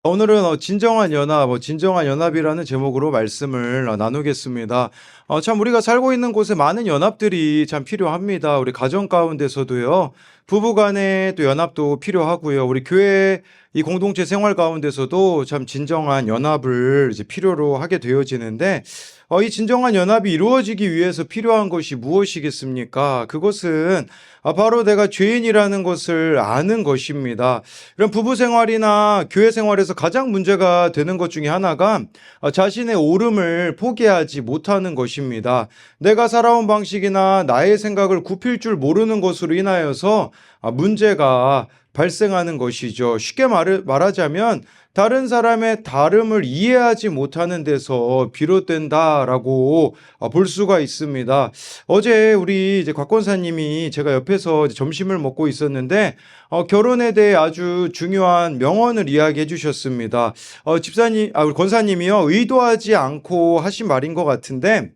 오늘은 진정한 연합, 진정한 연합이라는 제목으로 말씀을 나누겠습니다. 참 우리가 살고 있는 곳에 많은 연합들이 참 필요합니다. 우리 가정 가운데서도요. 부부 간의 또 연합도 필요하고요. 우리 교회 이 공동체 생활 가운데서도 참 진정한 연합을 이제 필요로 하게 되어지는데 이 진정한 연합이 이루어지기 위해서 필요한 것이 무엇이겠습니까? 그것은 바로 내가 죄인이라는 것을 아는 것입니다. 이런 부부 생활이나 교회 생활에서 가장 문제가 되는 것 중에 하나가 자신의 옳음을 포기하지 못하는 것입니다. 내가 살아온 방식이나 나의 생각을 굽힐 줄 모르는 것으로 인하여서 문제가 발생하는 것이죠. 쉽게 말하자면 다른 사람의 다름을 이해하지 못하는 데서 비롯된다라고 볼 수가 있습니다. 어제 우리 이제 곽 권사님이 제가 옆에서 이제 점심을 먹고 있었는데 결혼에 대해 아주 중요한 명언을 이야기해 주셨습니다. 우리 권사님이요, 의도하지 않고 하신 말인 것 같은데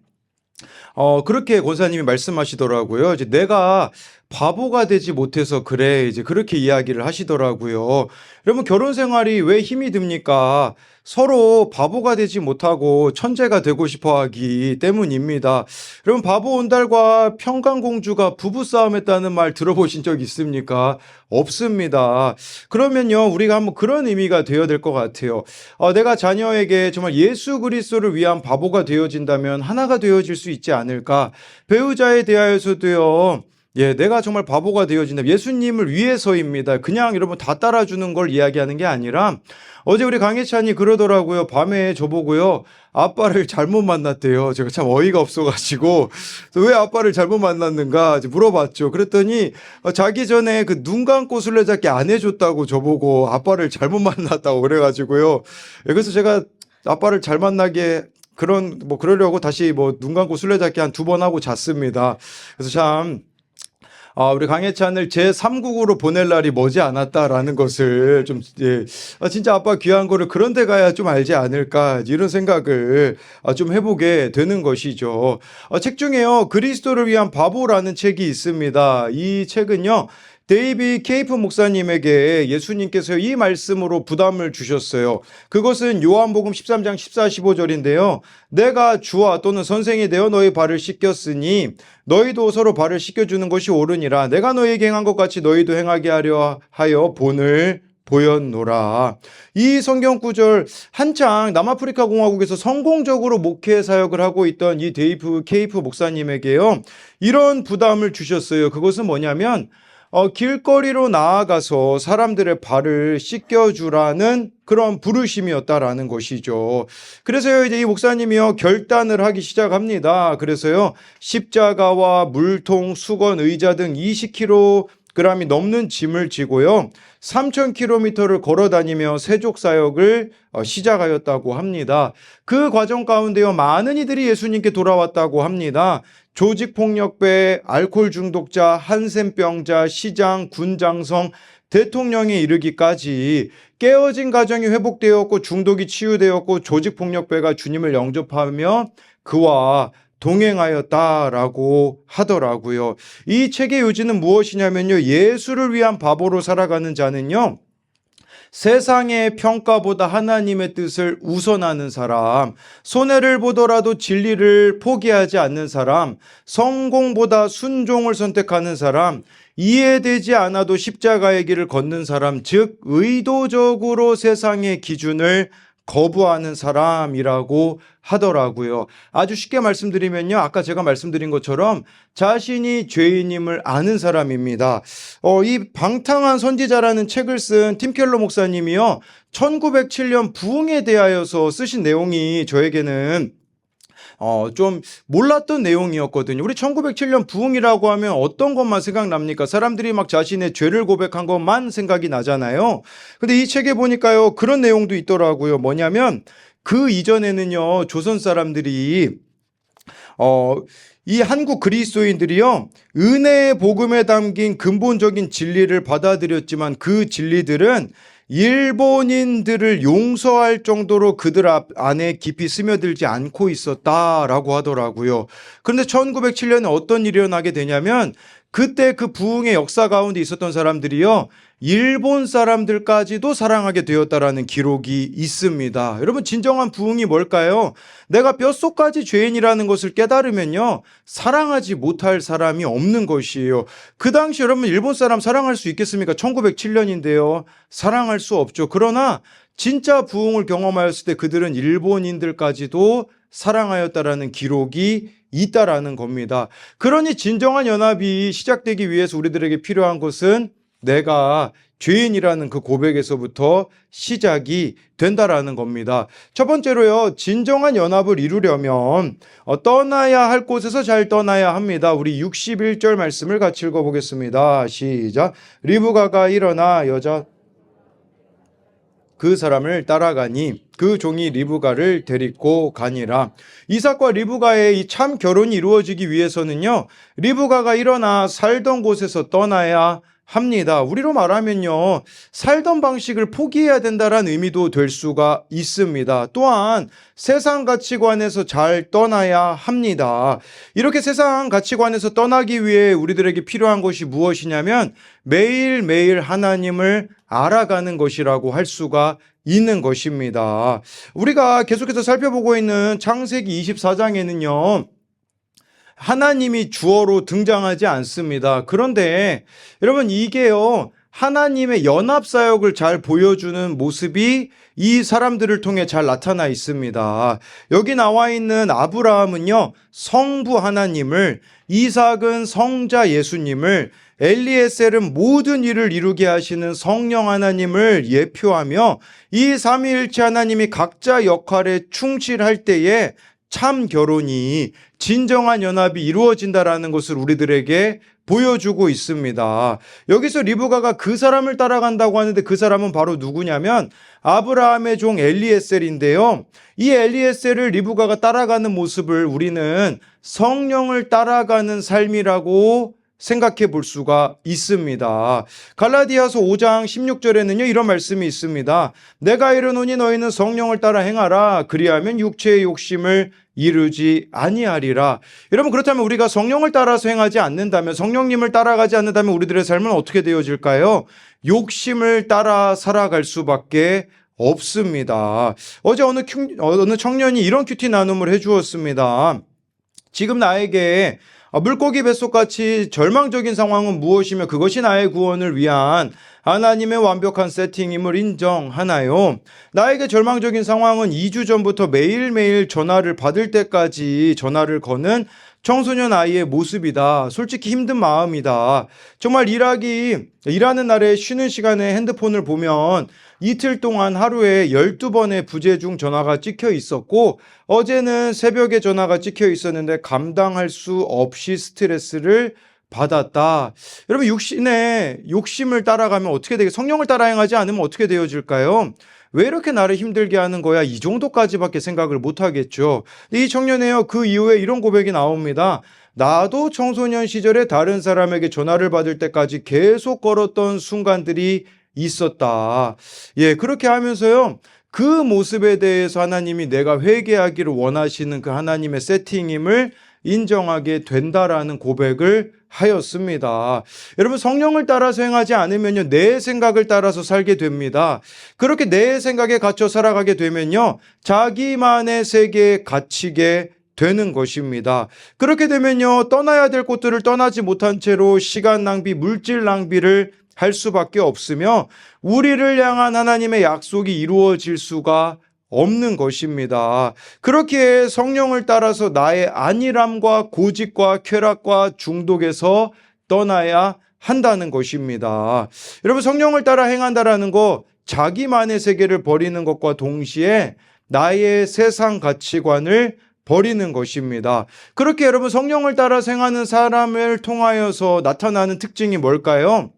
그렇게 권사님이 말씀하시더라고요. 이제 내가 바보가 되지 못해서 그래, 이제 그렇게 이야기를 하시더라고요. 여러분, 결혼 생활이 왜 힘이 듭니까? 서로 바보가 되지 못하고 천재가 되고 싶어 하기 때문입니다. 여러분, 바보 온달과 평강공주가 부부싸움 했다는 말 들어보신 적 있습니까? 없습니다. 그러면요, 우리가 한번 그런 의미가 되어야 될 것 같아요. 내가 자녀에게 정말 예수 그리스도를 위한 바보가 되어진다면 하나가 되어질 수 있지 않을까? 배우자에 대하여서도요, 내가 정말 바보가 되어진다. 예수님을 위해서입니다. 그냥 여러분 다 따라주는 걸 이야기하는 게 아니라 어제 우리 강혜찬이 그러더라고요. 밤에 저보고요, 아빠를 잘못 만났대요. 제가 참 어이가 없어가지고 왜 아빠를 잘못 만났는가 물어봤죠. 그랬더니 자기 전에 그 눈 감고 술래잡기 안 해줬다고 저보고 아빠를 잘못 만났다고 그래가지고요. 그래서 제가 아빠를 잘 만나게 그러려고 다시 눈 감고 술래잡기 한 2번 하고 잤습니다. 그래서 참 우리 강혜찬을 제3국으로 보낼 날이 머지 않았다라는 것을 진짜 아빠 귀한 거를 그런 데 가야 좀 알지 않을까, 이런 생각을 좀 해보게 되는 것이죠. 책 중에요, 그리스도를 위한 바보라는 책이 있습니다. 이 책은요, 데이비 케이프 목사님에게 예수님께서 이 말씀으로 부담을 주셨어요. 그것은 요한복음 13장 14, 15절인데요. 내가 주와 또는 선생이 되어 너희 발을 씻겼으니 너희도 서로 발을 씻겨주는 것이 옳으니라. 내가 너희에게 행한 것 같이 너희도 행하게 하려 하여 본을 보였노라. 이 성경 구절, 한창 남아프리카 공화국에서 성공적으로 목회 사역을 하고 있던 이 데이브 케이프 목사님에게요, 이런 부담을 주셨어요. 그것은 뭐냐면 길거리로 나아가서 사람들의 발을 씻겨주라는 그런 부르심이었다라는 것이죠. 그래서요, 이제 이 목사님이요, 결단을 하기 시작합니다. 그래서요, 십자가와 물통, 수건, 의자 등 20kg이 넘는 짐을 지고요, 3,000km를 걸어 다니며 세족 사역을 시작하였다고 합니다. 그 과정 가운데요, 많은 이들이 예수님께 돌아왔다고 합니다. 조직폭력배, 알코올 중독자, 한센병자, 시장, 군장성, 대통령에 이르기까지 깨어진 가정이 회복되었고 중독이 치유되었고 조직폭력배가 주님을 영접하며 그와 동행하였다라고 하더라고요. 이 책의 요지는 무엇이냐면요, 예수를 위한 바보로 살아가는 자는요, 세상의 평가보다 하나님의 뜻을 우선하는 사람, 손해를 보더라도 진리를 포기하지 않는 사람, 성공보다 순종을 선택하는 사람, 이해되지 않아도 십자가의 길을 걷는 사람, 즉 의도적으로 세상의 기준을 거부하는 사람이라고 하더라고요. 아주 쉽게 말씀드리면요, 아까 제가 말씀드린 것처럼 자신이 죄인임을 아는 사람입니다. 이 방탕한 선지자라는 책을 쓴 팀 켈러 목사님이요, 1907년 부흥에 대하여서 쓰신 내용이 저에게는 좀 몰랐던 내용이었거든요. 우리 1907년 부흥이라고 하면 어떤 것만 생각납니까? 사람들이 막 자신의 죄를 고백한 것만 생각이 나잖아요. 근데 이 책에 보니까요, 그런 내용도 있더라고요. 뭐냐면 그 이전에는요, 조선 사람들이 이 한국 그리스도인들이요, 은혜의 복음에 담긴 근본적인 진리를 받아들였지만 그 진리들은 일본인들을 용서할 정도로 그들 안에 깊이 스며들지 않고 있었다라고 하더라고요. 그런데 1907년에 어떤 일이 일어나게 되냐면 그때 그 부흥의 역사 가운데 있었던 사람들이요, 일본 사람들까지도 사랑하게 되었다라는 기록이 있습니다. 여러분, 진정한 부흥이 뭘까요? 내가 뼛속까지 죄인이라는 것을 깨달으면요, 사랑하지 못할 사람이 없는 것이에요. 그 당시 여러분, 일본 사람 사랑할 수 있겠습니까? 1907년인데요. 사랑할 수 없죠. 그러나 진짜 부흥을 경험하였을 때 그들은 일본인들까지도 사랑하였다라는 기록이 있다라는 겁니다. 그러니 진정한 연합이 시작되기 위해서 우리들에게 필요한 것은 내가 죄인이라는 그 고백에서부터 시작이 된다라는 겁니다. 첫 번째로요, 진정한 연합을 이루려면 떠나야 할 곳에서 잘 떠나야 합니다. 우리 61절 말씀을 같이 읽어보겠습니다. 시작. 리브가가 일어나 여자 그 사람을 따라가니 그 종이 리브가를 데리고 가니라. 이삭과 리브가의 이 참 결혼이 이루어지기 위해서는요, 리브가가 일어나 살던 곳에서 떠나야 합니다. 우리로 말하면요, 살던 방식을 포기해야 된다는 의미도 될 수가 있습니다. 또한 세상 가치관에서 잘 떠나야 합니다. 이렇게 세상 가치관에서 떠나기 위해 우리들에게 필요한 것이 무엇이냐면 매일매일 하나님을 알아가는 것이라고 할 수가 있는 것입니다. 우리가 계속해서 살펴보고 있는 창세기 24장에는요, 하나님이 주어로 등장하지 않습니다. 그런데 여러분, 이게요, 하나님의 연합사역을 잘 보여주는 모습이 이 사람들을 통해 잘 나타나 있습니다. 여기 나와 있는 아브라함은요, 성부 하나님을, 이삭은 성자 예수님을, 엘리에셀은 모든 일을 이루게 하시는 성령 하나님을 예표하며 이 삼위일체 하나님이 각자 역할에 충실할 때에 참 결혼이, 진정한 연합이 이루어진다라는 것을 우리들에게 보여주고 있습니다. 여기서 리브가가 그 사람을 따라간다고 하는데 그 사람은 바로 누구냐면 아브라함의 종 엘리에셀인데요. 이 엘리에셀을 리브가가 따라가는 모습을 우리는 성령을 따라가는 삶이라고 생각해 볼 수가 있습니다. 갈라디아서 5장 16절에는요, 이런 말씀이 있습니다. 내가 이르노니 너희는 성령을 따라 행하라. 그리하면 육체의 욕심을 이루지 아니하리라. 여러분, 그렇다면 우리가 성령을 따라서 행하지 않는다면, 성령님을 따라가지 않는다면 우리들의 삶은 어떻게 되어질까요? 욕심을 따라 살아갈 수밖에 없습니다. 어제 어느 청년이 이런 큐티 나눔을 해주었습니다. 지금 나에게 물고기 뱃속같이 절망적인 상황은 무엇이며 그것이 나의 구원을 위한 하나님의 완벽한 세팅임을 인정하나요? 나에게 절망적인 상황은 2주 전부터 매일매일 전화를 받을 때까지 전화를 거는 청소년 아이의 모습이다. 솔직히 힘든 마음이다. 정말 일하는 날에 쉬는 시간에 핸드폰을 보면 이틀 동안 하루에 12번의 부재중 전화가 찍혀 있었고 어제는 새벽에 전화가 찍혀 있었는데 감당할 수 없이 스트레스를 받았다. 여러분, 욕심을 따라가면 어떻게 성령을 따라 행하지 않으면 어떻게 되어질까요? 왜 이렇게 나를 힘들게 하는 거야? 이 정도까지밖에 생각을 못 하겠죠. 이 청년이요, 그 이후에 이런 고백이 나옵니다. 나도 청소년 시절에 다른 사람에게 전화를 받을 때까지 계속 걸었던 순간들이 있었다. 예, 그렇게 하면서요, 그 모습에 대해서 하나님이 내가 회개하기를 원하시는 그 하나님의 세팅임을 인정하게 된다라는 고백을 하였습니다. 여러분, 성령을 따라서 행하지 않으면요, 내 생각을 따라서 살게 됩니다. 그렇게 내 생각에 갇혀 살아가게 되면요, 자기만의 세계에 갇히게 되는 것입니다. 그렇게 되면요, 떠나야 될 곳들을 떠나지 못한 채로 시간 낭비, 물질 낭비를 할 수밖에 없으며 우리를 향한 하나님의 약속이 이루어질 수가 없는 것입니다. 그렇게 성령을 따라서 나의 안일함과 고집과 쾌락과 중독에서 떠나야 한다는 것입니다. 여러분, 성령을 따라 행한다라는 거, 자기만의 세계를 버리는 것과 동시에 나의 세상 가치관을 버리는 것입니다. 그렇게 여러분, 성령을 따라 행하는 사람을 통하여서 나타나는 특징이 뭘까요?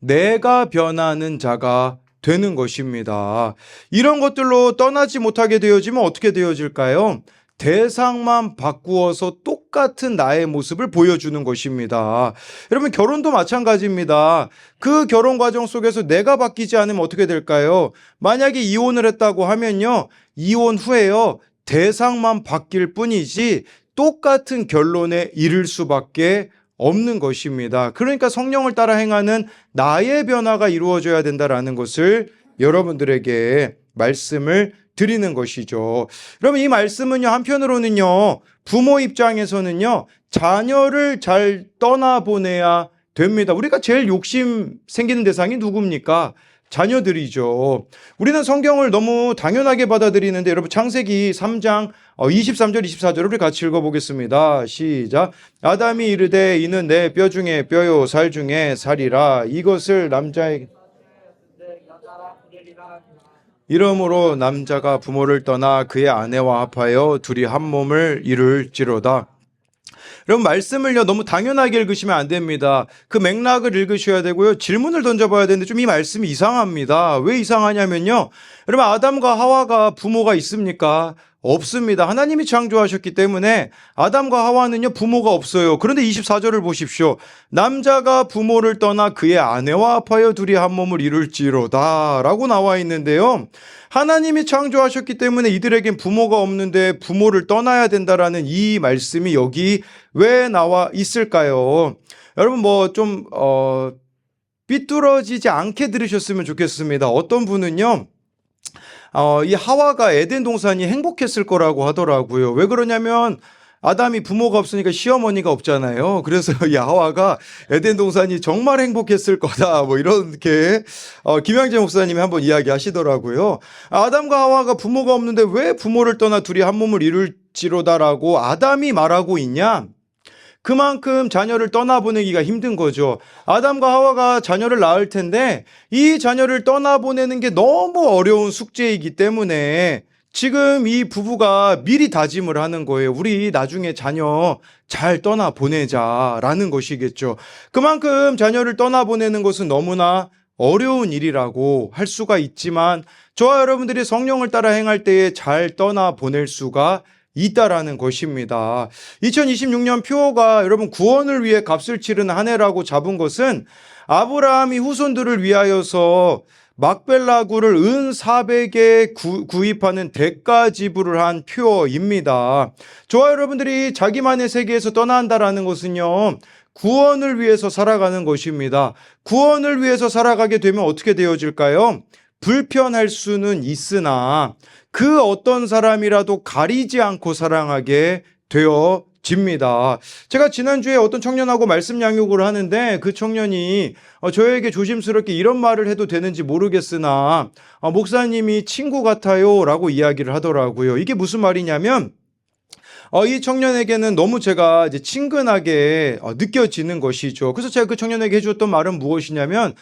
내가 변하는 자가 되는 것입니다. 이런 것들로 떠나지 못하게 되어지면 어떻게 되어질까요? 대상만 바꾸어서 똑같은 나의 모습을 보여주는 것입니다. 여러분, 결혼도 마찬가지입니다. 그 결혼 과정 속에서 내가 바뀌지 않으면 어떻게 될까요? 만약에 이혼을 했다고 하면요, 이혼 후에요, 대상만 바뀔 뿐이지 똑같은 결론에 이를 수밖에 없는 것입니다. 그러니까 성령을 따라 행하는 나의 변화가 이루어져야 된다라는 것을 여러분들에게 말씀을 드리는 것이죠. 그러면 이 말씀은요, 한편으로는요, 부모 입장에서는요, 자녀를 잘 떠나보내야 됩니다. 우리가 제일 욕심 생기는 대상이 누굽니까? 자녀들이죠. 우리는 성경을 너무 당연하게 받아들이는데 여러분 창세기 3장 23절 24절을 우리 같이 읽어보겠습니다. 시작. 아담이 이르되 이는 내 뼈 중에 뼈요 살 중에 살이라 이것을 남자에게 이러므로 남자가 부모를 떠나 그의 아내와 합하여 둘이 한 몸을 이룰지로다. 여러분 말씀을요 너무 당연하게 읽으시면 안 됩니다. 그 맥락을 읽으셔야 되고요. 질문을 던져봐야 되는데 좀 이 말씀이 이상합니다. 왜 이상하냐면요. 여러분 아담과 하와가 부모가 있습니까? 없습니다. 하나님이 창조하셨기 때문에 아담과 하와는요 부모가 없어요. 그런데 24절을 보십시오. 남자가 부모를 떠나 그의 아내와 합하여 둘이 한 몸을 이룰지로다 라고 나와 있는데요. 하나님이 창조하셨기 때문에 이들에겐 부모가 없는데 부모를 떠나야 된다라는 이 말씀이 여기 왜 나와 있을까요? 여러분 뭐 좀 삐뚤어지지 않게 들으셨으면 좋겠습니다. 어떤 분은요. 이 하와가 에덴 동산이 행복했을 거라고 하더라고요. 왜 그러냐면 아담이 부모가 없으니까 시어머니가 없잖아요. 그래서 이 하와가 에덴 동산이 정말 행복했을 거다. 뭐 이렇게 김양재 목사님이 한번 이야기하시더라고요. 아담과 하와가 부모가 없는데 왜 부모를 떠나 둘이 한 몸을 이룰지로다라고 아담이 말하고 있냐? 그만큼 자녀를 떠나보내기가 힘든 거죠. 아담과 하와가 자녀를 낳을 텐데 이 자녀를 떠나보내는 게 너무 어려운 숙제이기 때문에 지금 이 부부가 미리 다짐을 하는 거예요. 우리 나중에 자녀 잘 떠나보내자라는 것이겠죠. 그만큼 자녀를 떠나보내는 것은 너무나 어려운 일이라고 할 수가 있지만 저와 여러분들이 성령을 따라 행할 때에 잘 떠나보낼 수가 있다라는 것입니다. 2026년 표어가 여러분 구원을 위해 값을 치르는 한 해라고 잡은 것은 아브라함이 후손들을 위하여서 막벨라구를 은 400에 구입하는 대가 지불을 한 표어입니다. 저와 여러분들이 자기만의 세계에서 떠나야 한다라는 것은요. 구원을 위해서 살아가는 것입니다. 구원을 위해서 살아가게 되면 어떻게 되어질까요? 불편할 수는 있으나 그 어떤 사람이라도 가리지 않고 사랑하게 되어집니다. 제가 지난주에 어떤 청년하고 말씀 양육을 하는데 그 청년이 저에게 조심스럽게 이런 말을 해도 되는지 모르겠으나 목사님이 친구 같아요 라고 이야기를 하더라고요. 이게 무슨 말이냐면 이 청년에게는 너무 제가 이제 친근하게 느껴지는 것이죠. 그래서 제가 그 청년에게 해주었던 말은 무엇이냐면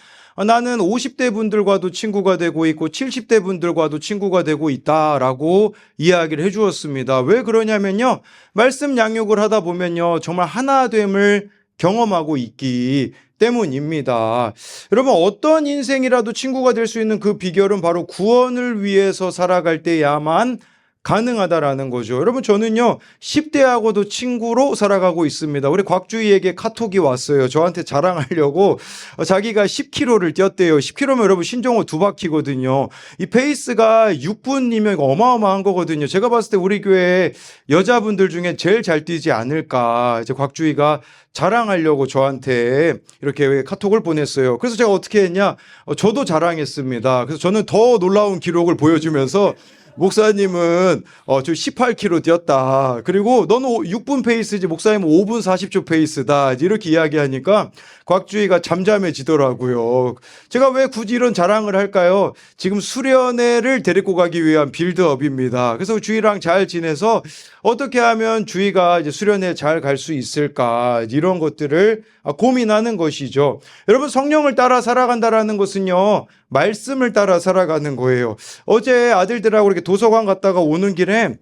나는 50대 분들과도 친구가 되고 있고 70대 분들과도 친구가 되고 있다라고 이야기를 해주었습니다. 왜 그러냐면요. 말씀 양육을 하다 보면요. 정말 하나됨을 경험하고 있기 때문입니다. 여러분 어떤 인생이라도 친구가 될 수 있는 그 비결은 바로 구원을 위해서 살아갈 때야만 가능하다라는 거죠. 여러분 저는요 10대하고도 친구로 살아가고 있습니다. 우리 곽주희에게 카톡이 왔어요. 저한테 자랑하려고 자기가 10km를 뛰었대요. 10km면 여러분 신종호 2바퀴거든요. 이 페이스가 6분이면 어마어마한 거거든요. 제가 봤을 때 우리 교회 여자분들 중에 제일 잘 뛰지 않을까. 이제 곽주희가 자랑하려고 저한테 이렇게 카톡을 보냈어요. 그래서 제가 어떻게 했냐? 저도 자랑했습니다. 그래서 저는 더 놀라운 기록을 보여주면서 목사님은 저 18km 뛰었다. 그리고 너는 6분 페이스지 목사님은 5분 40초 페이스다. 이렇게 이야기하니까 곽주희가 잠잠해지더라고요. 제가 왜 굳이 이런 자랑을 할까요? 지금 수련회를 데리고 가기 위한 빌드업입니다. 그래서 주희랑 잘 지내서 어떻게 하면 주희가 이제 수련회 잘 갈 수 있을까 이런 것들을 고민하는 것이죠. 여러분 성령을 따라 살아간다라는 것은요. 말씀을 따라 살아가는 거예요. 어제 아들들하고 이렇게 도서관 갔다가 오는 길에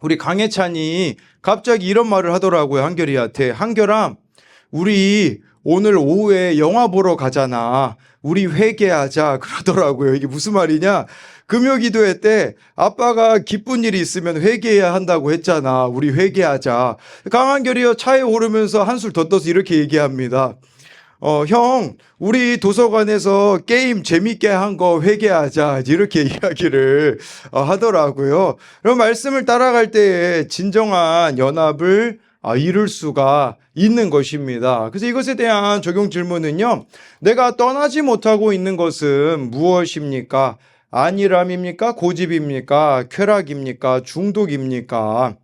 우리 강혜찬이 갑자기 이런 말을 하더라고요. 한결이한테. 한결아, 우리 오늘 오후에 영화 보러 가잖아. 우리 회개하자 그러더라고요. 이게 무슨 말이냐? 금요기도회 때 아빠가 기쁜 일이 있으면 회개해야 한다고 했잖아. 우리 회개하자. 강한결이요 차에 오르면서 한술 더 떠서 이렇게 얘기합니다. 형, 우리 도서관에서 게임 재밌게 한 거 회개하자. 이렇게 이야기를 하더라고요. 그럼 말씀을 따라갈 때에 진정한 연합을 이룰 수가 있는 것입니다. 그래서 이것에 대한 적용 질문은요. 내가 떠나지 못하고 있는 것은 무엇입니까? 안일함입니까? 고집입니까? 쾌락입니까? 중독입니까?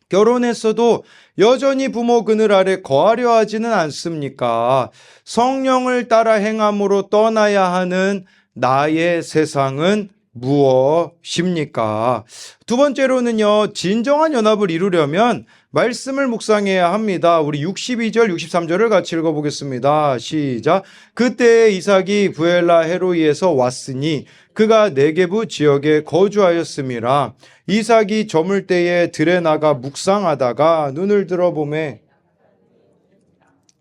결혼했어도 여전히 부모 그늘 아래 거하려 하지는 않습니까? 성령을 따라 행함으로 떠나야 하는 나의 세상은 무엇입니까? 두 번째로는요, 진정한 연합을 이루려면 말씀을 묵상해야 합니다. 우리 62절, 63절을 같이 읽어보겠습니다. 시작. 그때 이삭이 부엘라 헤로이에서 왔으니 그가 네게부 지역에 거주하였음이라. 이삭이 저물 때에 들에 나가 묵상하다가 눈을 들어보매.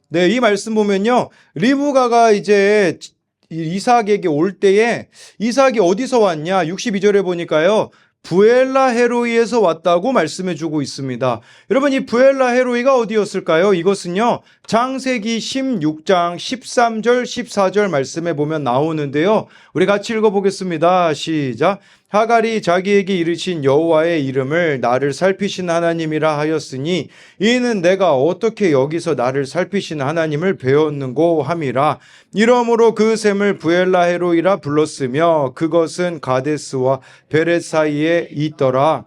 네, 이 말씀 보면요. 리브가가 이제 이삭에게 올 때에 이삭이 어디서 왔냐? 62절에 보니까요. 부엘라 헤로이에서 왔다고 말씀해 주고 있습니다. 여러분, 이 부엘라 헤로이가 어디였을까요? 이것은요, 창세기 16장 13절 14절 말씀에 보면 나오는데요. 우리 같이 읽어보겠습니다. 시작. 하갈이 자기에게 이르신 여호와의 이름을 나를 살피신 하나님이라 하였으니 이는 내가 어떻게 여기서 나를 살피신 하나님을 배웠는고 함이라. 이러므로 그 샘을 부엘라 헤로이라 불렀으며 그것은 가데스와 베렛 사이에 있더라.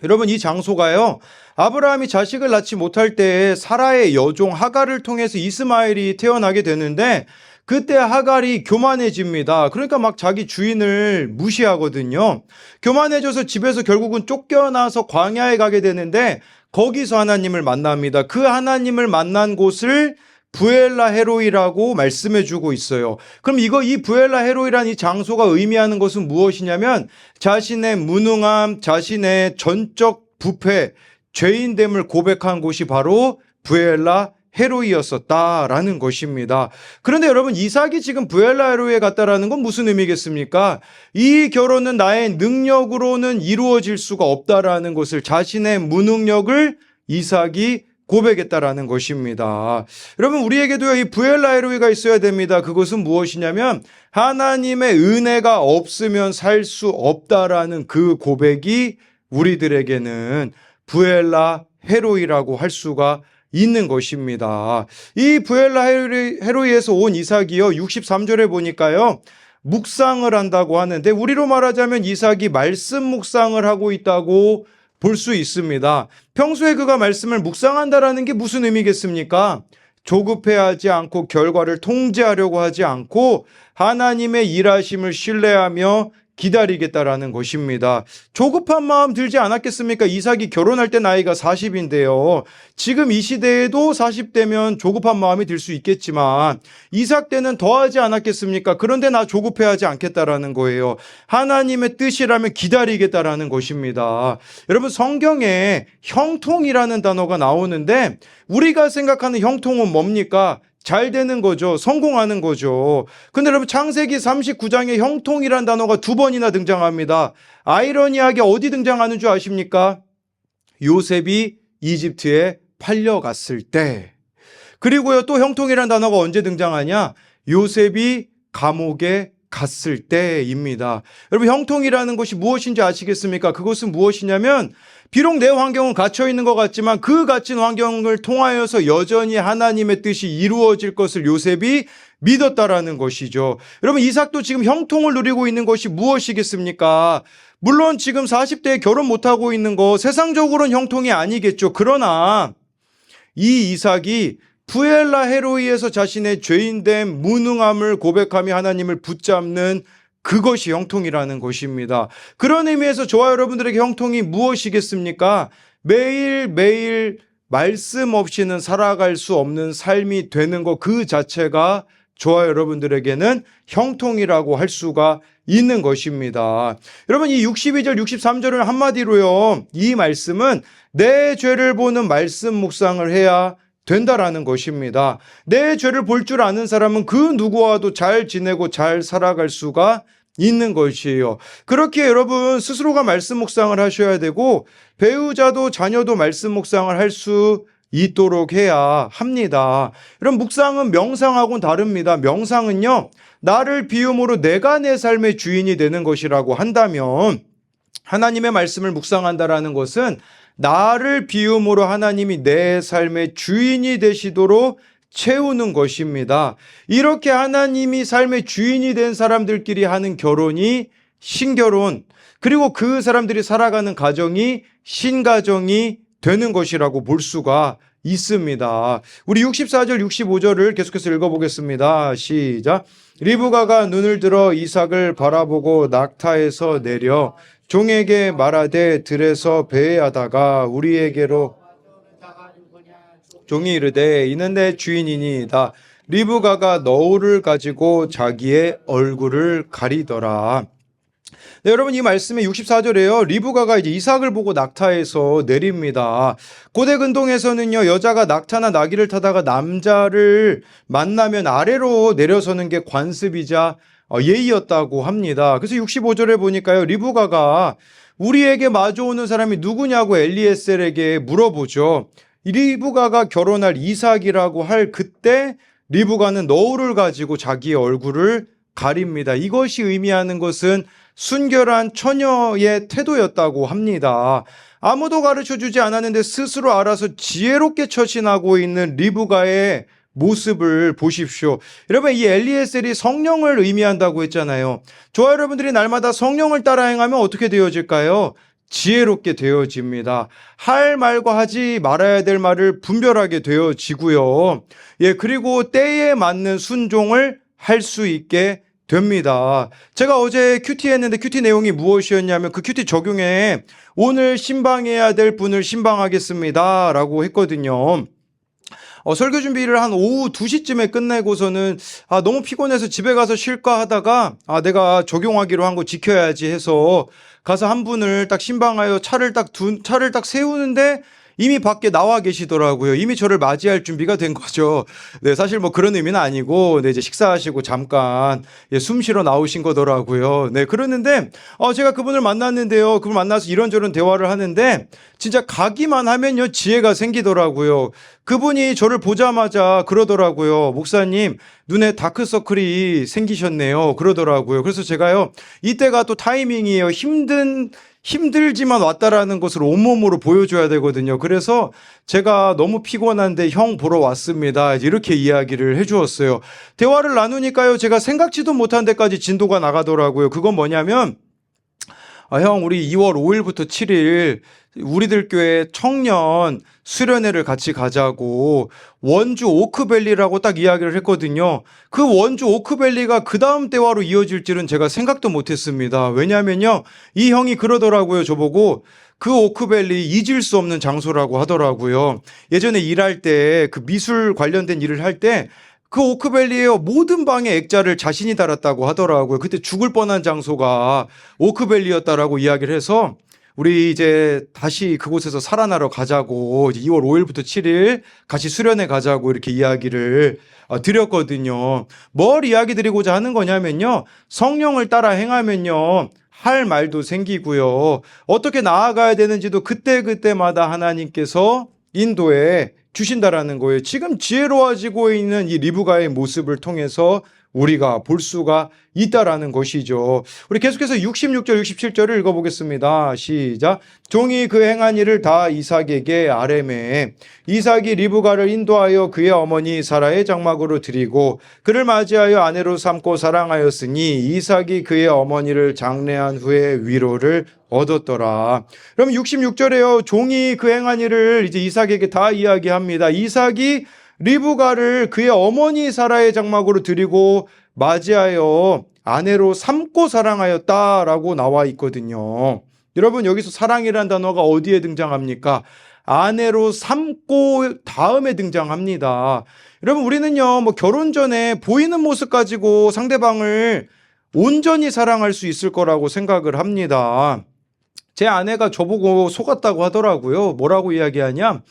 여러분, 이 장소가요, 아브라함이 자식을 낳지 못할 때에 사라의 여종 하갈을 통해서 이스마엘이 태어나게 되는데 그때 하갈이 교만해집니다. 그러니까 막 자기 주인을 무시하거든요. 교만해져서 집에서 결국은 쫓겨나서 광야에 가게 되는데 거기서 하나님을 만납니다. 그 하나님을 만난 곳을 부엘라 헤로이라고 말씀해 주고 있어요. 그럼 이 부엘라 헤로이라는 이 장소가 의미하는 것은 무엇이냐면 자신의 무능함, 자신의 전적 부패, 죄인됨을 고백한 곳이 바로 부엘라 헤로이였었다라는 것입니다. 그런데 여러분, 이삭이 지금 부엘라 헤로이에 갔다라는 건 무슨 의미겠습니까? 이 결혼은 나의 능력으로는 이루어질 수가 없다라는 것을, 자신의 무능력을 이삭이 고백했다라는 것입니다. 여러분, 우리에게도요, 이 부엘라 헤로이가 있어야 됩니다. 그것은 무엇이냐면 하나님의 은혜가 없으면 살 수 없다라는 그 고백이 우리들에게는 부엘라 헤로이라고 할 수가 있는 것입니다. 이 부엘라 헤로이에서 온 이삭이요, 63절에 보니까요, 묵상을 한다고 하는데 우리로 말하자면 이삭이 말씀 묵상을 하고 있다고 볼 수 있습니다. 평소에 그가 말씀을 묵상한다라는 게 무슨 의미겠습니까? 조급해하지 않고 결과를 통제하려고 하지 않고 하나님의 일하심을 신뢰하며 기다리겠다라는 것입니다. 조급한 마음 들지 않았겠습니까? 이삭이 결혼할 때 나이가 40인데요. 지금 이 시대에도 40대면 조급한 마음이 들 수 있겠지만 이삭 때는 더하지 않았겠습니까? 그런데 나 조급해하지 않겠다라는 거예요. 하나님의 뜻이라면 기다리겠다라는 것입니다. 여러분, 성경에 형통이라는 단어가 나오는데 우리가 생각하는 형통은 뭡니까? 잘 되는 거죠. 성공하는 거죠. 근데 여러분, 창세기 39장에 형통이란 단어가 2번이나 등장합니다. 아이러니하게 어디 등장하는 줄 아십니까? 요셉이 이집트에 팔려갔을 때. 그리고요, 또 형통이란 단어가 언제 등장하냐? 요셉이 감옥에 갔을 때입니다. 여러분, 형통이라는 것이 무엇인지 아시겠습니까? 그것은 무엇이냐면 비록 내 환경은 갇혀 있는 것 같지만 그 갇힌 환경을 통하여서 여전히 하나님의 뜻이 이루어질 것을 요셉이 믿었다라는 것이죠. 여러분, 이삭도 지금 형통을 누리고 있는 것이 무엇이겠습니까? 물론 지금 40대에 결혼 못하고 있는 거 세상적으로는 형통이 아니겠죠. 그러나 이 이삭이 부엘라 헤로이에서 자신의 죄인됨, 무능함을 고백하며 하나님을 붙잡는 그것이 형통이라는 것입니다. 그런 의미에서 저와 여러분들에게 형통이 무엇이겠습니까? 매일매일 말씀 없이는 살아갈 수 없는 삶이 되는 것 그 자체가 저와 여러분들에게는 형통이라고 할 수가 있는 것입니다. 여러분, 이 62절, 63절을 한마디로요, 이 말씀은 내 죄를 보는 말씀 묵상을 해야 된다라는 것입니다. 내 죄를 볼 줄 아는 사람은 그 누구와도 잘 지내고 잘 살아갈 수가 있는 것이에요. 그렇게 여러분 스스로가 말씀 묵상을 하셔야 되고 배우자도 자녀도 말씀 묵상을 할 수 있도록 해야 합니다. 여러분, 묵상은 명상하고는 다릅니다. 명상은요, 나를 비움으로 내가 내 삶의 주인이 되는 것이라고 한다면 하나님의 말씀을 묵상한다라는 것은 나를 비움으로 하나님이 내 삶의 주인이 되시도록 채우는 것입니다. 이렇게 하나님이 삶의 주인이 된 사람들끼리 하는 결혼이 신결혼, 그리고 그 사람들이 살아가는 가정이 신가정이 되는 것이라고 볼 수가 있습니다. 우리 64절, 65절을 계속해서 읽어보겠습니다. 시작. 리브가가 눈을 들어 이삭을 바라보고 낙타에서 내려 종에게 말하되 들에서 배회하다가 우리에게로 종이 이르되 이는 내 주인이니이다. 리브가가 너울을 가지고 자기의 얼굴을 가리더라. 네, 여러분 이 말씀의 64절에요. 리브가가 이제 이삭을 보고 낙타에서 내립니다. 고대 근동에서는요, 여자가 낙타나 나귀를 타다가 남자를 만나면 아래로 내려서는 게 관습이자 예의였다고 합니다. 그래서 65절에 보니까요, 리브가가 우리에게 마주오는 사람이 누구냐고 엘리에셀에게 물어보죠. 리브가가 결혼할 이삭이라고 할 그때 리브가는 너울을 가지고 자기의 얼굴을 가립니다. 이것이 의미하는 것은 순결한 처녀의 태도였다고 합니다. 아무도 가르쳐주지 않았는데 스스로 알아서 지혜롭게 처신하고 있는 리브가의 모습을 보십시오. 여러분, 이 엘리에셀이 성령을 의미한다고 했잖아요. 저와 여러분들이 날마다 성령을 따라 행하면 어떻게 되어질까요? 지혜롭게 되어집니다. 할 말과 하지 말아야 될 말을 분별하게 되어지고요. 예, 그리고 때에 맞는 순종을 할 수 있게 됩니다. 제가 어제 큐티 했는데 큐티 내용이 무엇이었냐면 그 큐티 적용에 오늘 신방해야 될 분을 신방하겠습니다 라고 했거든요. 설교 준비를 한 오후 2시쯤에 끝내고서는 너무 피곤해서 집에 가서 쉴까 하다가 내가 적용하기로 한 거 지켜야지 해서 가서 한 분을 딱 신방하여 차를 딱 세우는데 이미 밖에 나와 계시더라고요. 이미 저를 맞이할 준비가 된 거죠. 네, 사실 뭐 그런 의미는 아니고, 네, 이제 식사하시고 잠깐, 숨 쉬러 나오신 거더라고요. 네, 그러는데, 제가 그분을 만났는데요. 그분 만나서 이런저런 대화를 하는데, 진짜 가기만 하면요, 지혜가 생기더라고요. 그분이 저를 보자마자 그러더라고요. 목사님, 눈에 다크서클이 생기셨네요. 그러더라고요. 그래서 제가요, 이때가 또 타이밍이에요. 힘들지만 왔다라는 것을 온몸으로 보여줘야 되거든요. 그래서 제가 너무 피곤한데 형 보러 왔습니다. 이렇게 이야기를 해주었어요. 대화를 나누니까요, 제가 생각지도 못한 데까지 진도가 나가더라고요. 그건 뭐냐면, 형, 우리 2월 5일부터 7일 우리들 교회 청년 수련회를 같이 가자고 원주 오크밸리라고 딱 이야기를 했거든요. 그 원주 오크밸리가 그 다음 대화로 이어질 줄은 제가 생각도 못했습니다. 왜냐면요, 이 형이 그러더라고요. 저보고 그 오크밸리 잊을 수 없는 장소라고 하더라고요. 예전에 일할 때 그 미술 관련된 일을 할 때 그 오크밸리에 모든 방에 액자를 자신이 달았다고 하더라고요. 그때 죽을 뻔한 장소가 오크밸리였다라고 이야기를 해서 우리 이제 다시 그곳에서 살아나러 가자고, 이제 2월 5일부터 7일 같이 수련회 가자고 이렇게 이야기를 드렸거든요. 뭘 이야기 드리고자 하는 거냐면요, 성령을 따라 행하면요, 할 말도 생기고요, 어떻게 나아가야 되는지도 그때그때마다 하나님께서 인도해 주신다라는 거예요. 지금 지혜로워지고 있는 이 리브가의 모습을 통해서 우리가 볼 수가 있다라는 것이죠. 우리 계속해서 66절, 67절을 읽어보겠습니다. 시작. 종이 그 행한 일을 다 이삭에게 아뢰매 이삭이 리브가를 인도하여 그의 어머니 사라의 장막으로 드리고 그를 맞이하여 아내로 삼고 사랑하였으니 이삭이 그의 어머니를 장례한 후에 위로를 얻었더라. 그럼 66절에요. 종이 그 행한 일을 이제 이삭에게 다 이야기합니다. 이삭이 리브가를 그의 어머니 사라의 장막으로 드리고 맞이하여 아내로 삼고 사랑하였다라고 나와 있거든요. 여러분, 여기서 사랑이라는 단어가 어디에 등장합니까? 아내로 삼고 다음에 등장합니다. 여러분, 우리는요, 뭐 결혼 전에 보이는 모습 가지고 상대방을 온전히 사랑할 수 있을 거라고 생각을 합니다. 제 아내가 저보고 속았다고 하더라고요. 뭐라고 이야기하냐?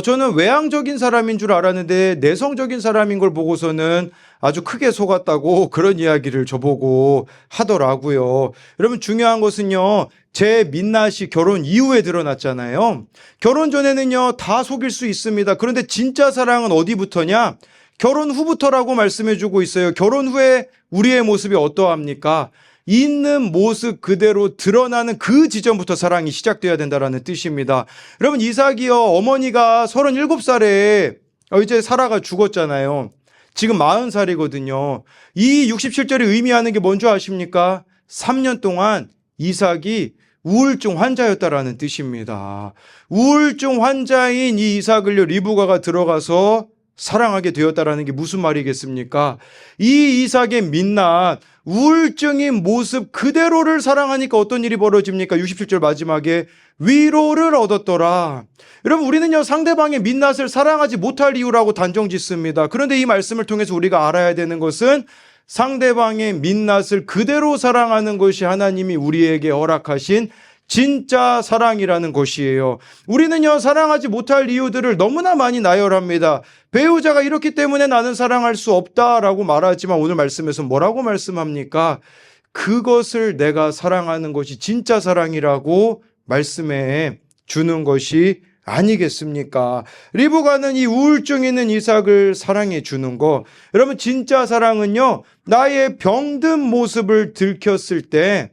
저는 외향적인 사람인 줄 알았는데 내성적인 사람인 걸 보고서는 아주 크게 속았다고 그런 이야기를 저보고 하더라고요. 여러분, 중요한 것은요, 제 민낯이 결혼 이후에 드러났잖아요. 결혼 전에는요, 다 속일 수 있습니다. 그런데 진짜 사랑은 어디부터냐? 결혼 후부터라고 말씀해주고 있어요. 결혼 후에 우리의 모습이 어떠합니까? 있는 모습 그대로 드러나는 그 지점부터 사랑이 시작되어야 된다는 뜻입니다. 여러분, 이삭이요, 어머니가 37살에 이제 사라가 죽었잖아요. 지금 40살이거든요. 이 67절이 의미하는 게 뭔지 아십니까? 3년 동안 이삭이 우울증 환자였다라는 뜻입니다. 우울증 환자인 이 이삭을 리브가가 들어가서 사랑하게 되었다라는 게 무슨 말이겠습니까? 이 이삭의 민낯, 우울증인 모습 그대로를 사랑하니까 어떤 일이 벌어집니까? 67절 마지막에 위로를 얻었더라. 여러분, 우리는요, 상대방의 민낯을 사랑하지 못할 이유라고 단정 짓습니다. 그런데 이 말씀을 통해서 우리가 알아야 되는 것은 상대방의 민낯을 그대로 사랑하는 것이 하나님이 우리에게 허락하신 진짜 사랑이라는 것이에요. 우리는요, 사랑하지 못할 이유들을 너무나 많이 나열합니다. 배우자가 이렇기 때문에 나는 사랑할 수 없다라고 말하지만 오늘 말씀에서 뭐라고 말씀합니까? 그것을 내가 사랑하는 것이 진짜 사랑이라고 말씀해 주는 것이 아니겠습니까? 리브가는 이 우울증 있는 이삭을 사랑해 주는 거. 여러분, 진짜 사랑은요, 나의 병든 모습을 들켰을 때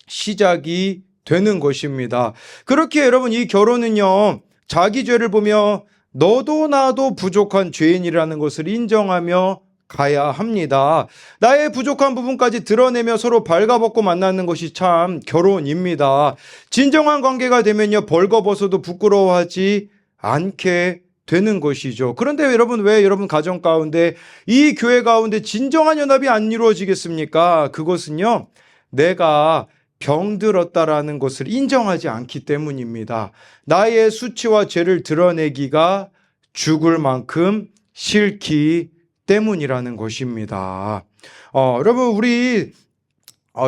시작이 되는 것입니다. 그렇게 여러분, 이 결혼은요, 자기 죄를 보며 너도 나도 부족한 죄인이라는 것을 인정하며 가야 합니다. 나의 부족한 부분까지 드러내며 서로 발가벗고 만나는 것이 참 결혼입니다. 진정한 관계가 되면요, 벌거벗어도 부끄러워하지 않게 되는 것이죠. 그런데 여러분, 왜 여러분 가정 가운데, 이 교회 가운데 진정한 연합이 안 이루어지겠습니까? 그것은요, 내가 병들었다라는 것을 인정하지 않기 때문입니다. 나의 수치와 죄를 드러내기가 죽을 만큼 싫기 때문이라는 것입니다. 여러분, 우리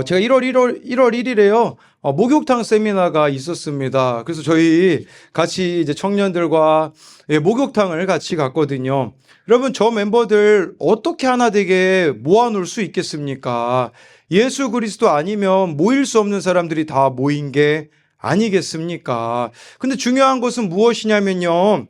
제가 1월 1일에요. 목욕탕 세미나가 있었습니다. 그래서 저희 같이 이제 청년들과 목욕탕을 같이 갔거든요. 여러분, 저 멤버들 어떻게 하나 되게 모아놓을 수 있겠습니까? 예수 그리스도 아니면 모일 수 없는 사람들이 다 모인 게 아니겠습니까? 근데 중요한 것은 무엇이냐면요.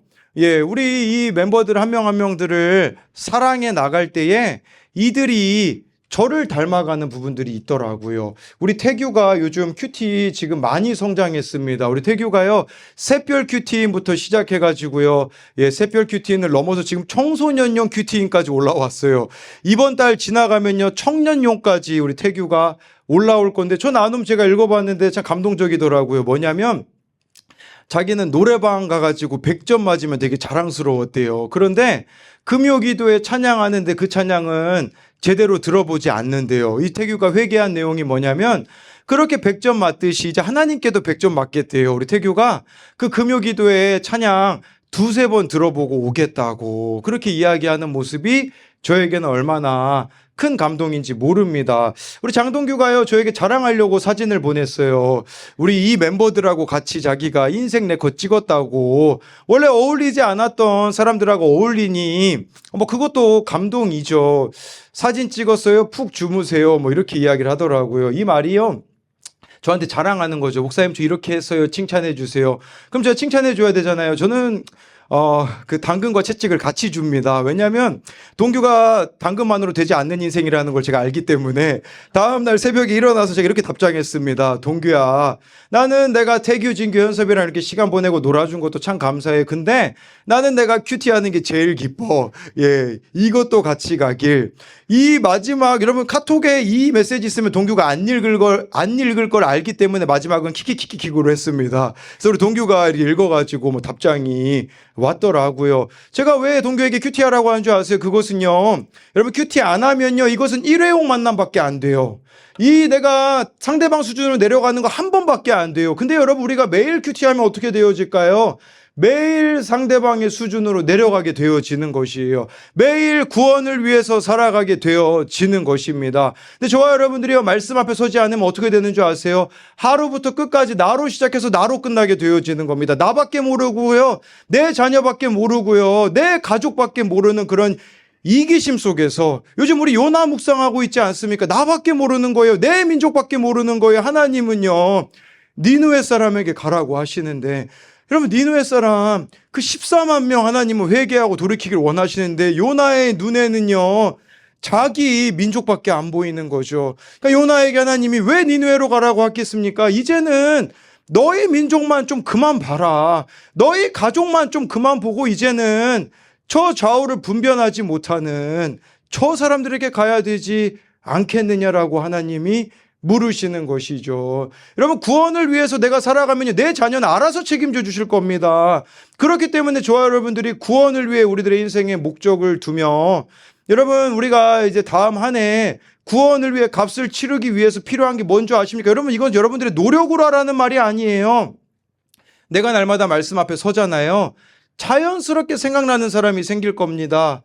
우리 이 멤버들 한 명 한 명들을 사랑해 나갈 때에 이들이 저를 닮아가는 부분들이 있더라고요. 우리 태규가 요즘 큐티 지금 많이 성장했습니다. 우리 태규가요, 샛별 큐티인부터 시작해가지고요, 샛별 큐티인을 넘어서 지금 청소년용 큐티인까지 올라왔어요. 이번 달 지나가면요, 청년용까지 우리 태규가 올라올 건데, 저 나눔 제가 읽어봤는데 참 감동적이더라고요. 뭐냐면, 자기는 노래방 가가지고 100점 맞으면 되게 자랑스러웠대요. 그런데 금요기도에 찬양하는데 그 찬양은 제대로 들어보지 않는데요. 이태규가 회개한 내용이 뭐냐면, 그렇게 100점 맞듯이 이제 하나님께도 100점 맞겠대요. 우리 태규가 그 금요기도에 찬양 두세 번 들어보고 오겠다고 그렇게 이야기하는 모습이 저에게는 얼마나 큰 감동인지 모릅니다. 우리 장동규가요, 저에게 자랑하려고 사진을 보냈어요. 우리 이 멤버들하고 같이 자기가 인생 네컷 찍었다고. 원래 어울리지 않았던 사람들하고 어울리니 뭐 그것도 감동이죠. 사진 찍었어요, 푹 주무세요, 뭐 이렇게 이야기를 하더라고요. 이 말이요, 저한테 자랑하는 거죠. 목사님, 저 이렇게 했어요, 칭찬해 주세요. 그럼 제가 칭찬해 줘야 되잖아요. 저는 그 당근과 채찍을 같이 줍니다. 왜냐하면 동규가 당근만으로 되지 않는 인생이라는 걸 제가 알기 때문에 다음날 새벽에 일어나서 제가 이렇게 답장했습니다. 동규야, 나는 내가 태규, 진규, 현섭이랑 이렇게 시간 보내고 놀아준 것도 참 감사해. 근데 나는 내가 큐티하는 게 제일 기뻐. 이것도 같이 가길. 이 마지막, 여러분 카톡에 이 메시지 있으면 동규가 안 읽을 걸 알기 때문에 마지막은 키키키키키로 했습니다. 그래서 우리 동규가 이렇게 읽어가지고 뭐 답장이 왔더라고요. 제가 왜 동규에게 큐티하라고 하는 줄 아세요? 그것은요, 여러분 큐티 안 하면요, 이것은 일회용 만남밖에 안 돼요. 이 내가 상대방 수준으로 내려가는 거 한 번밖에 안 돼요. 근데 여러분, 우리가 매일 큐티하면 어떻게 되어질까요? 매일 상대방의 수준으로 내려가게 되어지는 것이에요. 매일 구원을 위해서 살아가게 되어지는 것입니다. 근데 저와 여러분들이요, 말씀 앞에 서지 않으면 어떻게 되는 줄 아세요? 하루부터 끝까지 나로 시작해서 나로 끝나게 되어지는 겁니다. 나밖에 모르고요, 내 자녀밖에 모르고요, 내 가족밖에 모르는 그런 이기심 속에서 요즘 우리 요나 묵상하고 있지 않습니까? 나밖에 모르는 거예요. 내 민족밖에 모르는 거예요. 하나님은요, 니느웨 사람에게 가라고 하시는데, 여러분, 니느웨 사람 그 14만 명 하나님은 회개하고 돌이키길 원하시는데, 요나의 눈에는요, 자기 민족밖에 안 보이는 거죠. 그러니까 요나에게 하나님이 왜 니느웨로 가라고 하겠습니까? 이제는 너희 민족만 좀 그만 봐라. 너희 가족만 좀 그만 보고 이제는 저 좌우를 분별하지 못하는 저 사람들에게 가야 되지 않겠느냐라고 하나님이 물으시는 것이죠. 여러분, 구원을 위해서 내가 살아가면요, 내 자녀는 알아서 책임져 주실 겁니다. 그렇기 때문에 저와 여러분들이 구원을 위해 우리들의 인생의 목적을 두며, 여러분, 우리가 이제 다음 한 해 구원을 위해 값을 치르기 위해서 필요한 게 뭔지 아십니까? 여러분, 이건 여러분들의 노력으로 하라는 말이 아니에요. 내가 날마다 말씀 앞에 서잖아요. 자연스럽게 생각나는 사람이 생길 겁니다.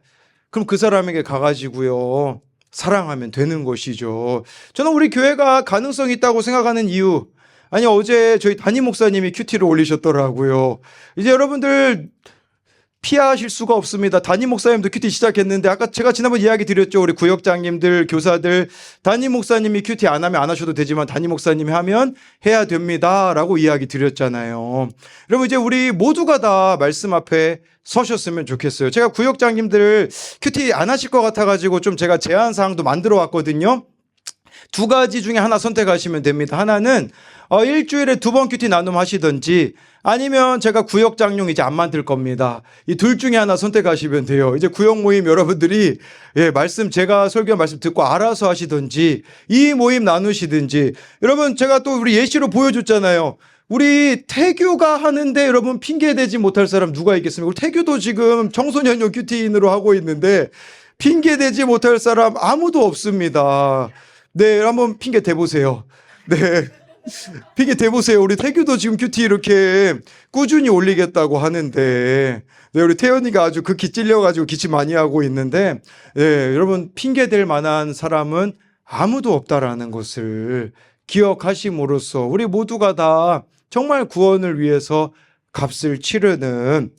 그럼 그 사람에게 가가지고요, 사랑하면 되는 것이죠. 저는 우리 교회가 가능성이 있다고 생각하는 이유, 아니, 어제 저희 담임 목사님이 큐티를 올리셨더라고요. 이제 여러분들 피하실 수가 없습니다. 담임 목사님도 큐티 시작했는데, 아까 제가 지난번 이야기 드렸죠. 우리 구역장님들, 교사들, 담임 목사님이 큐티 안 하면 안 하셔도 되지만 담임 목사님이 하면 해야 됩니다 라고 이야기 드렸잖아요. 여러분, 이제 우리 모두가 다 말씀 앞에 서셨으면 좋겠어요. 제가 구역장님들 큐티 안 하실 것 같아가지고 좀 제가 제안사항도 만들어 왔거든요. 두 가지 중에 하나 선택하시면 됩니다. 하나는 일주일에 2번 큐티 나눔 하시든지, 아니면 제가 구역장용 이제 안 만들 겁니다. 이 둘 중에 하나 선택하시면 돼요. 이제 구역 모임 여러분들이 말씀, 제가 설교한 말씀 듣고 알아서 하시든지, 이 모임 나누시든지. 여러분, 제가 또 우리 예시로 보여줬잖아요. 우리 태규가 하는데 여러분 핑계 대지 못할 사람 누가 있겠습니까? 우리 태규도 지금 청소년용 큐티인으로 하고 있는데 핑계 대지 못할 사람 아무도 없습니다. 네, 한번 핑계 대보세요. 네. 핑계 대보세요. 우리 태규도 지금 큐티 이렇게 꾸준히 올리겠다고 하는데, 네, 우리 태연이가 아주 극히 찔려가지고 기침 많이 하고 있는데, 네, 여러분, 핑계 댈 만한 사람은 아무도 없다라는 것을 기억하심으로써 우리 모두가 다 정말 구원을 위해서 값을 치르는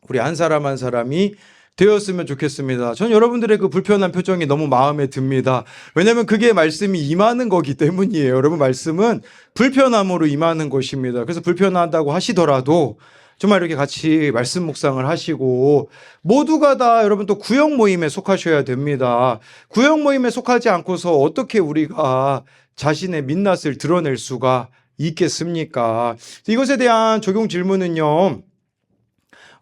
우리 한 사람 한 사람이 되었으면 좋겠습니다. 전 여러분들의 그 불편한 표정이 너무 마음에 듭니다. 왜냐하면 그게 말씀이 임하는 거기 때문이에요. 여러분, 말씀은 불편함으로 임하는 것입니다. 그래서 불편하다고 하시더라도 정말 이렇게 같이 말씀 묵상을 하시고, 모두가 다 여러분 또 구역 모임에 속하셔야 됩니다. 구역 모임에 속하지 않고서 어떻게 우리가 자신의 민낯을 드러낼 수가 있겠습니까? 이것에 대한 적용 질문은요,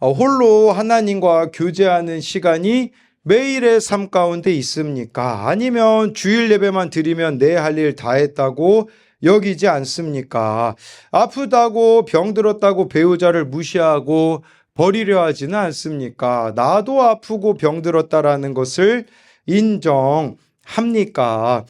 홀로 하나님과 교제하는 시간이 매일의 삶 가운데 있습니까? 아니면 주일 예배만 드리면 내 할 일 다 했다고 여기지 않습니까? 아프다고 병들었다고 배우자를 무시하고 버리려 하지는 않습니까? 나도 아프고 병들었다라는 것을 인정합니까?